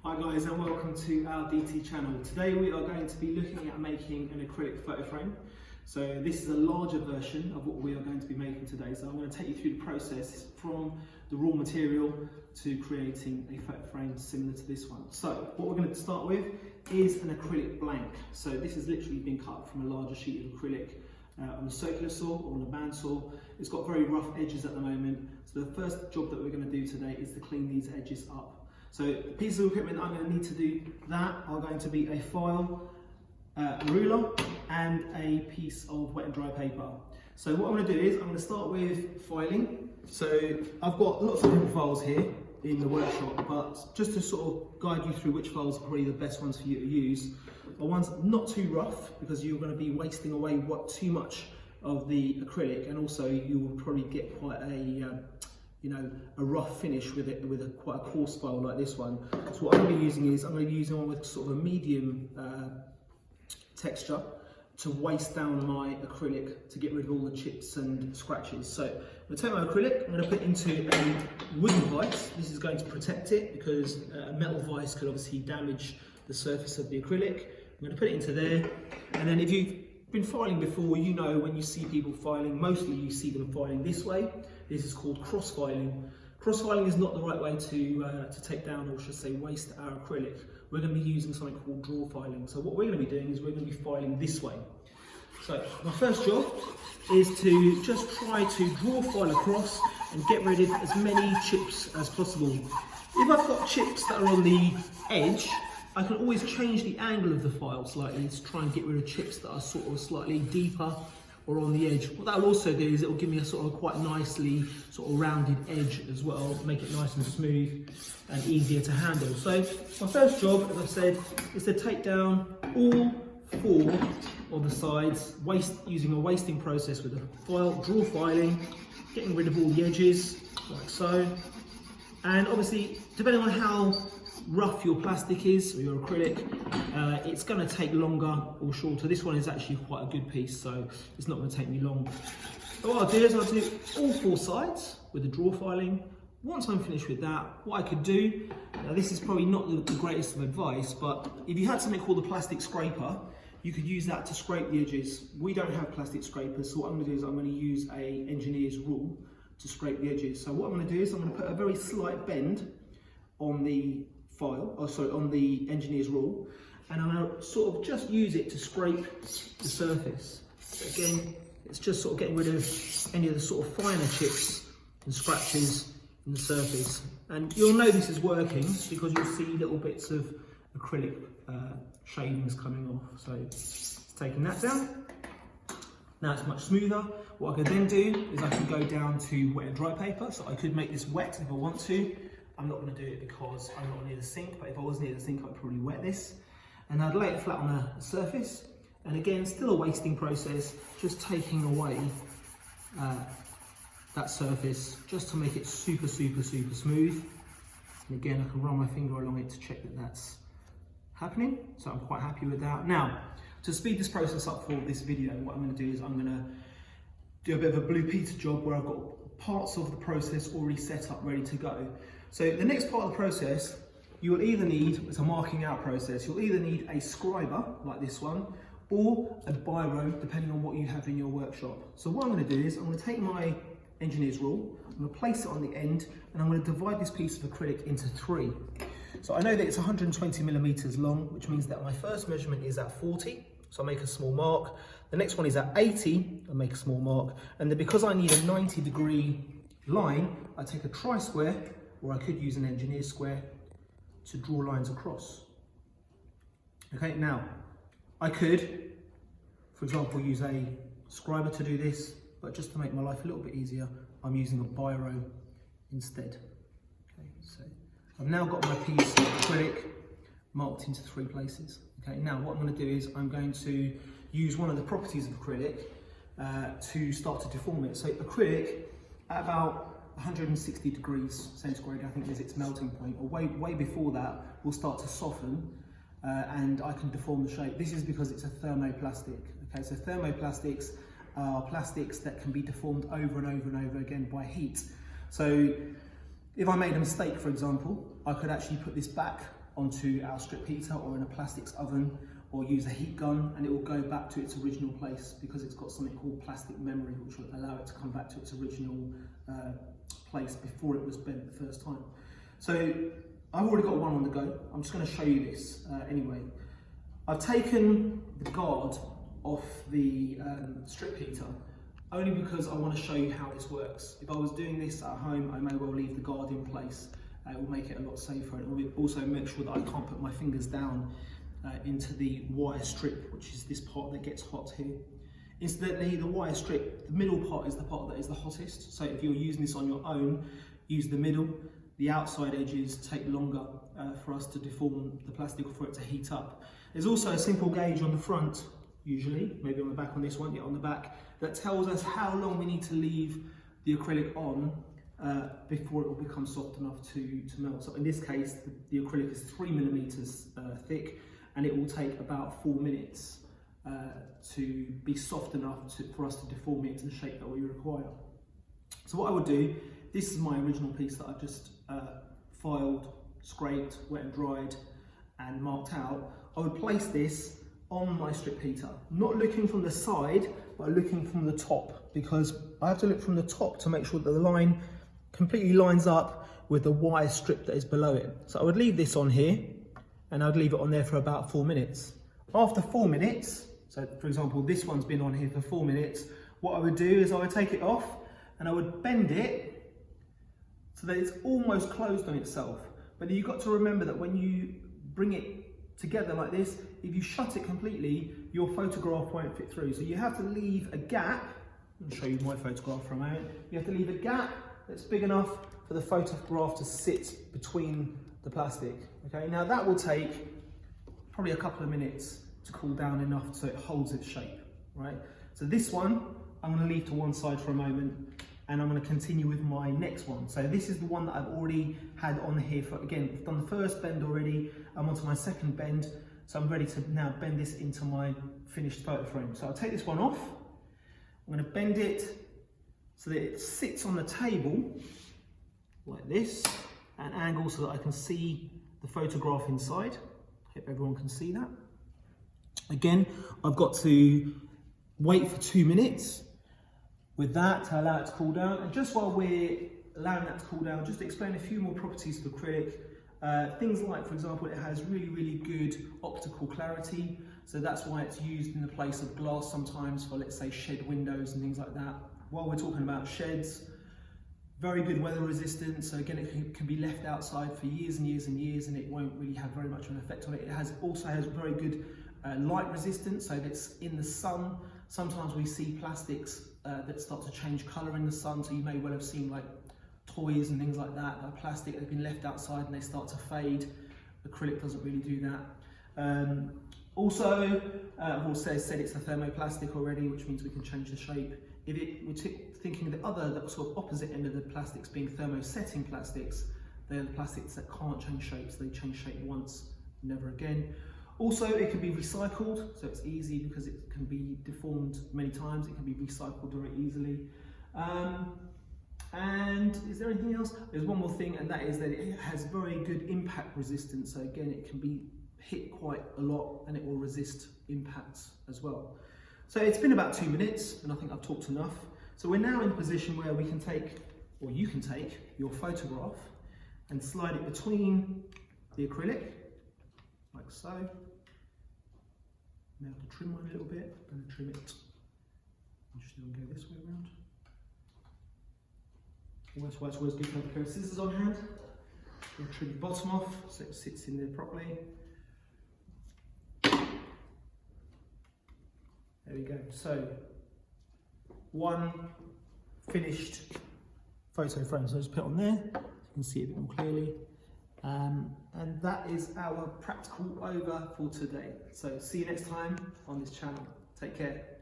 Hi guys, and welcome to our DT channel. Today we are going to be looking at making an acrylic photo frame. So this is a larger version of what we are going to be making today. So I'm going to take you through the process from the raw material to creating a photo frame similar to this one. So what we're going to start with is an acrylic blank. So this has literally been cut from a larger sheet of acrylic on a circular saw or on a bandsaw. It's got very rough edges at the moment. So the first job that we're going to do today is to clean these edges up. So the pieces of equipment I'm going to need to do that are going to be a file, a ruler and a piece of wet and dry paper. So what I'm going to do is I'm going to start with filing. So I've got lots of different files here in the workshop, but just to sort of guide you through which files are probably the best ones for you to use are ones not too rough, because you're going to be wasting away too much of the acrylic, and also you will probably get quite a rough finish with it, with quite a coarse file like this one. So what I'm going to be using is, I'm going to be using one with sort of a medium texture to waste down my acrylic to get rid of all the chips and scratches. So I'm going to take my acrylic, I'm going to put it into a wooden vise. This is going to protect it because a metal vise could obviously damage the surface of the acrylic. I'm going to put it into there, and then if you've been filing before, you know when you see people filing, mostly you see them filing this way. This is called cross filing. Cross filing is not the right way to take down, or should I say waste our acrylic. We're going to be using something called draw filing. So what we're going to be doing is we're going to be filing this way. So my first job is to just try to draw file across and get rid of as many chips as possible. If I've got chips that are on the edge, I can always change the angle of the file slightly to try and get rid of chips that are sort of slightly deeper or on the edge. What that'll also do is it will give me a sort of quite nicely sort of rounded edge as well, make it nice and smooth and easier to handle. So my first job, as I've said, is to take down all 4 of the sides, using a wasting process with a file, draw filing, getting rid of all the edges, like so. And obviously, depending on how rough your plastic is or your acrylic, it's going to take longer or shorter. This one is actually quite a good piece, so it's not going to take me long. So what I'll do is I'll do all 4 sides with the draw filing. Once I'm finished with that, what I could do, now this is probably not the greatest of advice, but if you had something called a plastic scraper, you could use that to scrape the edges. We don't have plastic scrapers, so what I'm going to do is I'm going to use a engineer's rule to scrape the edges. So what I'm going to do is I'm going to put a very slight bend on the on the engineer's rule, and I'm going to sort of just use it to scrape the surface. So again, it's just sort of getting rid of any of the sort of finer chips and scratches in the surface. And you'll know this is working because you'll see little bits of acrylic shavings coming off. So it's taking that down. Now it's much smoother. What I can then do is I can go down to wet and dry paper. So I could make this wet if I want to. I'm not going to do it because I'm not near the sink, but if I was near the sink, I'd probably wet this. And I'd lay it flat on a surface. And again, still a wasting process, just taking away that surface just to make it super, super, super smooth. And again, I can run my finger along it to check that that's happening. So I'm quite happy with that. Now, to speed this process up for this video, what I'm going to do is I'm going to do a bit of a Blue Peter job where I've got parts of the process already set up, ready to go. So the next part of the process, you will either need, it's a marking out process, you'll either need a scriber like this one, or a biro, depending on what you have in your workshop. So what I'm going to do is I'm going to take my engineer's rule, I'm going to place it on the end, and I'm going to divide this piece of acrylic into 3. So I know that it's 120 millimeters long, which means that my first measurement is at 40, so I make a small mark. The next one is at 80, I make a small mark. And then because I need a 90-degree line, I take a tri-square, or I could use an engineer's square to draw lines across. Okay, now, I could, for example, use a scriber to do this, but just to make my life a little bit easier, I'm using a biro instead. Okay, so I've now got my piece of acrylic marked into 3 places. Okay, now what I'm going to do is I'm going to use one of the properties of acrylic to start to deform it. So acrylic, at about 160 degrees centigrade, I think is its melting point, or way before that, will start to soften and I can deform the shape. This is because it's a thermoplastic. Okay, so thermoplastics are plastics that can be deformed over and over and over again by heat. So if I made a mistake, for example, I could actually put this back onto our strip heater or in a plastics oven, or use a heat gun, and it will go back to its original place because it's got something called plastic memory, which will allow it to come back to its original place before it was bent the first time. So I've already got one on the go. I'm just going to show you this anyway. I've taken the guard off the strip heater only because I want to show you how this works. If I was doing this at home, I may well leave the guard in place. It will make it a lot safer, and it will also make sure that I can't put my fingers down into the wire strip, which is this part that gets hot here. Incidentally, the wire strip, the middle part is the part that is the hottest. So if you're using this on your own, use the middle. The outside edges take longer for us to deform the plastic or for it to heat up. There's also a simple gauge on the front, usually, maybe on the back on this one, yeah, on the back, that tells us how long we need to leave the acrylic on before it will become soft enough to melt. So in this case, the acrylic is 3mm thick, and it will take about 4 minutes to be soft enough for us to deform it into the shape that we require. So what I would do, this is my original piece that I've just filed, scraped, wet and dried, and marked out. I would place this on my strip heater, not looking from the side, but looking from the top, because I have to look from the top to make sure that the line completely lines up with the wire strip that is below it. So I would leave this on here, and I'd leave it on there for about 4 minutes. After 4 minutes, so for example, this one's been on here for 4 minutes, what I would do is I would take it off and I would bend it so that it's almost closed on itself. But you've got to remember that when you bring it together like this, if you shut it completely, your photograph won't fit through. So you have to leave a gap. I'll show you my photograph for a moment. You have to leave a gap that's big enough for the photograph to sit between the plastic. Okay, now that will take probably a couple of minutes to cool down enough so it holds its shape, right? So this one, I'm going to leave to one side for a moment, and I'm going to continue with my next one. So this is the one that I've already had on here for, again, I've done the first bend already, I'm onto my second bend, so I'm ready to now bend this into my finished photo frame. So I'll take this one off, I'm going to bend it so that it sits on the table like this, at an angle so that I can see the photograph inside. I hope everyone can see that. Again, I've got to wait for 2 minutes with that to allow it to cool down. And just while we're allowing that to cool down, just to explain a few more properties of acrylic. Things like, for example, it has really, really good optical clarity. So that's why it's used in the place of glass sometimes for, let's say, shed windows and things like that. While we're talking about sheds, very good weather resistance. So again, it can be left outside for years and years and years, and it won't really have very much of an effect on it. It also has very good light resistance. So if it's in the sun, sometimes we see plastics that start to change colour in the sun. So you may well have seen like toys and things like that are plastic. They've been left outside and they start to fade. Acrylic doesn't really do that. Also, I've also said it's a thermoplastic already, which means we can change the shape. If we're thinking the other, sort of opposite end of the plastics being thermosetting plastics, they're the plastics that can't change shapes. They change shape once, never again. Also, it can be recycled, so it's easy because it can be deformed many times. It can be recycled very easily. And is there anything else? There's one more thing, and that is that it has very good impact resistance. So again, it can be hit quite a lot and it will resist impacts as well. So it's been about 2 minutes, and I think I've talked enough. So we're now in a position where we can take, or you can take, your photograph and slide it between the acrylic, like so. Now to trim mine a little bit, I'm going to trim it. I'm just going to go this way around. That's why it's always good to have a pair of scissors on hand. We'll trim the bottom off so it sits in there properly. There we go. So, one finished photo frame. So I just put it on there. So you can see it a bit more clearly. And that is our practical over for today. So see you next time on this channel. Take care.